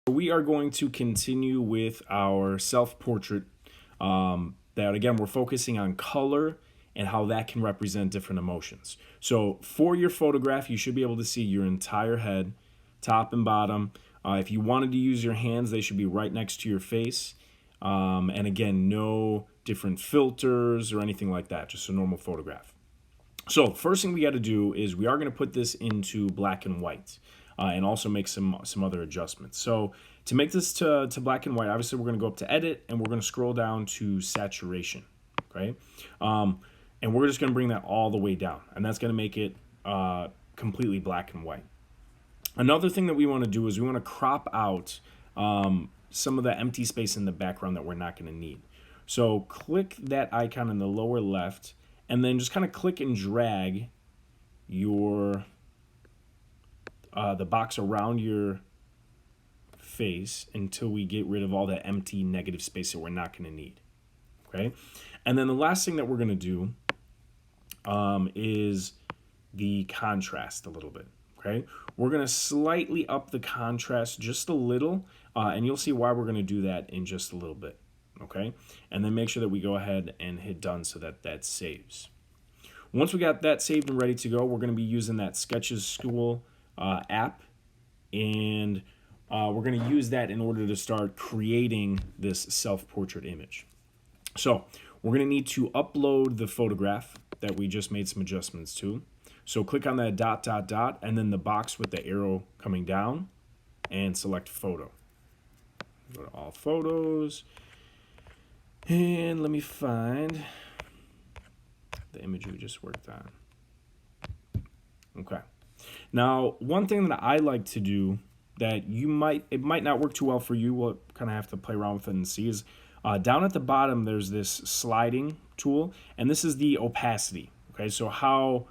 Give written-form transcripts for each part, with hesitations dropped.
We are going to continue with our self-portrait. That again, we're focusing on color and how that can represent different emotions. So for your photograph, you should be able to see your entire head, top and bottom. If you wanted to use your hands, they should be right next to your face. And again, no different filters or anything like that, just a normal photograph. So first thing we got to do is we are going to put this into black and white. And also make some other adjustments. So to make this to black and white, obviously we're going to go up to edit and we're going to scroll down to saturation, okay? And we're just going to bring that all the way down, and that's going to make it completely black and white. Another thing that we want to do is we want to crop out some of the empty space in the background that we're not going to need. So click that icon in the lower left, and then just kind of click and drag your the box around your face until we get rid of all that empty negative space that we're not going to need. Okay, and then the last thing that we're going to do is the contrast a little bit. Okay, we're going to slightly up the contrast just a little, and you'll see why we're going to do that in just a little bit. Okay, and then make sure that we go ahead and hit done so that that saves. Once we got that saved and ready to go, we're going to be using that Sketches School app, and we're going to use that in order to start creating this self-portrait image. So we're going to need to upload the photograph that we just made some adjustments to. So click on that dot, dot, dot, and then the box with the arrow coming down, and select photo. Go to all photos, and let me find the image we just worked on. Okay. Now, one thing that I like to do that it might not work too well for you, we'll kind of have to play around with it and see, is down at the bottom there's this sliding tool, and this is the opacity. Okay, so how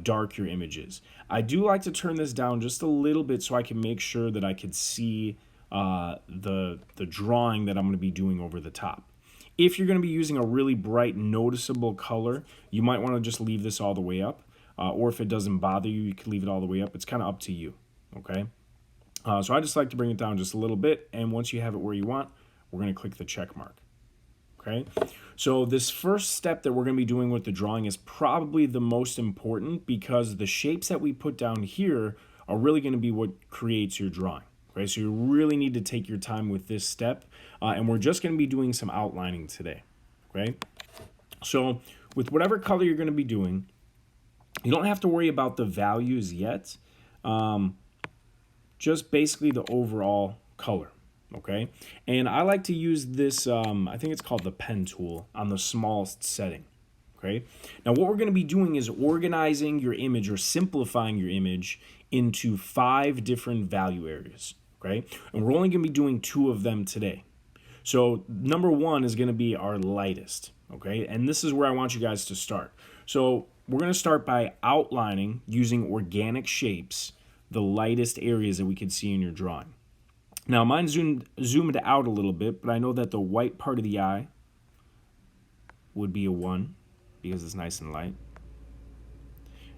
dark your image is. I do like to turn this down just a little bit so I can make sure that I can see the drawing that I'm going to be doing over the top. If you're going to be using a really bright, noticeable color, you might want to just leave this all the way up. Or if it doesn't bother you, you can leave it all the way up. It's kind of up to you, okay? So I just like to bring it down just a little bit, and once you have it where you want, we're going to click the check mark, okay? So this first step that we're going to be doing with the drawing is probably the most important, because the shapes that we put down here are really going to be what creates your drawing, okay? So you really need to take your time with this step, and we're just going to be doing some outlining today, okay? So with whatever color you're going to be doing, you don't have to worry about the values yet, just basically the overall color, okay? And I like to use this, I think it's called the pen tool, on the smallest setting, okay? Now what we're going to be doing is organizing your image, or simplifying your image, into 5 different value areas, okay? And we're only going to be doing 2 of them today. So number 1 is going to be our lightest, okay? And this is where I want you guys to start. So we're going to start by outlining, using organic shapes, the lightest areas that we can see in your drawing. Now mine zoomed out a little bit, but I know that the white part of the eye would be a 1 because it's nice and light.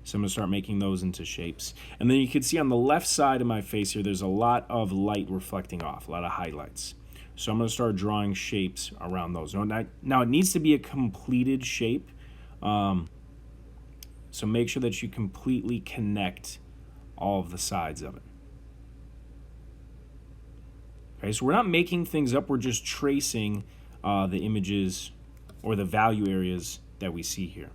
So I'm going to start making those into shapes. And then you can see on the left side of my face here, there's a lot of light reflecting off, a lot of highlights. So I'm going to start drawing shapes around those. Now it needs to be a completed shape. So make sure that you completely connect all of the sides of it. Okay, so we're not making things up, we're just tracing the images or the value areas that we see here.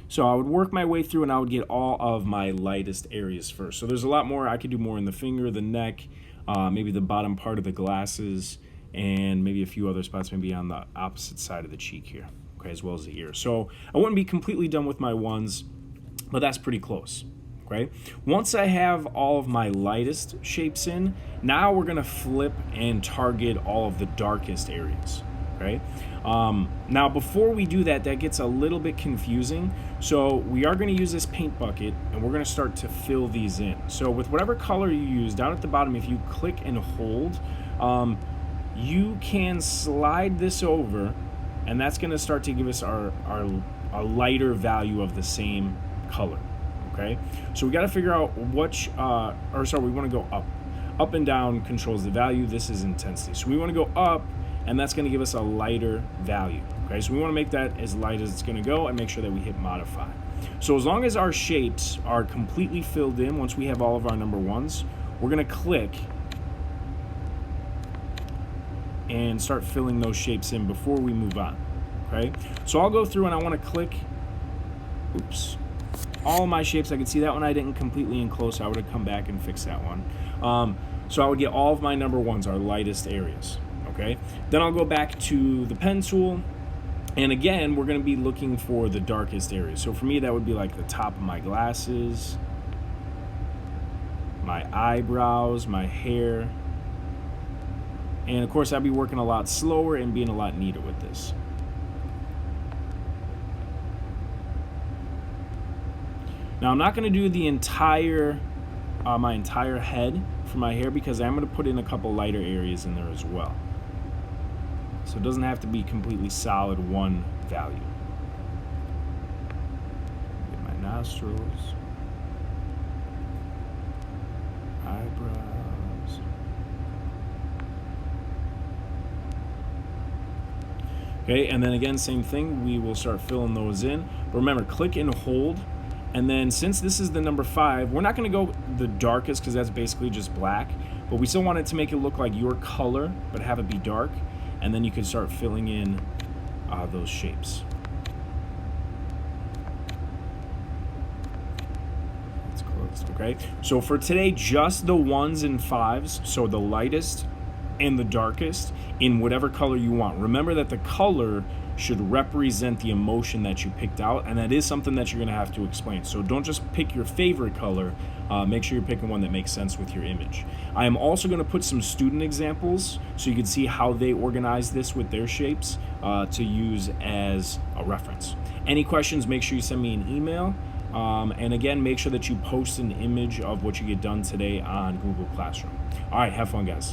So I would work my way through and I would get all of my lightest areas first. So there's a lot more. I could do more in the finger, the neck, maybe the bottom part of the glasses, and maybe a few other spots, maybe on the opposite side of the cheek here, okay, as well as the ear. So I wouldn't be completely done with my ones, but that's pretty close, okay? Once I have all of my lightest shapes in, now we're gonna flip and target all of the darkest areas, okay? Now before we do that, that gets a little bit confusing. So we are going to use this paint bucket and we're going to start to fill these in. So with whatever color you use, down at the bottom, if you click and hold, you can slide this over, and that's going to start to give us our lighter value of the same color. Okay, so we got to figure out which, we want to go up. Up and down controls the value. This is intensity. So we want to go up, and that's going to give us a lighter value. Okay, so we want to make that as light as it's going to go and make sure that we hit modify. So as long as our shapes are completely filled in, once we have all of our number ones, we're going to click and start filling those shapes in before we move on. Okay, so I'll go through and I want to click, all my shapes. I can see that one I didn't completely enclose, so I would have come back and fixed that one. So I would get all of my number ones, our lightest areas. Okay, then I'll go back to the pen tool, and again we're going to be looking for the darkest areas. So for me that would be like the top of my glasses, my eyebrows, my hair, and of course I'll be working a lot slower and being a lot neater with this. Now I'm not going to do the entire my entire head for my hair, because I'm going to put in a couple lighter areas in there as well. So it doesn't have to be completely solid one value. Get my nostrils, eyebrows. Okay, and then again, same thing, we will start filling those in. But remember, click and hold. And then since this is the number 5, we're not going to go the darkest because that's basically just black, but we still want it to make it look like your color, but have it be dark. And then you can start filling in those shapes. It's closed, okay? So for today, just the 1s and 5s, so the lightest and the darkest in whatever color you want. Remember that the color should represent the emotion that you picked out, and that is something that you're going to have to explain. So don't just pick your favorite color, make sure you're picking one that makes sense with your image. I am also going to put some student examples so you can see how they organize this with their shapes to use as a reference. Any questions, make sure you send me an email, and again, make sure that you post an image of what you get done today on Google Classroom. All right, have fun, guys.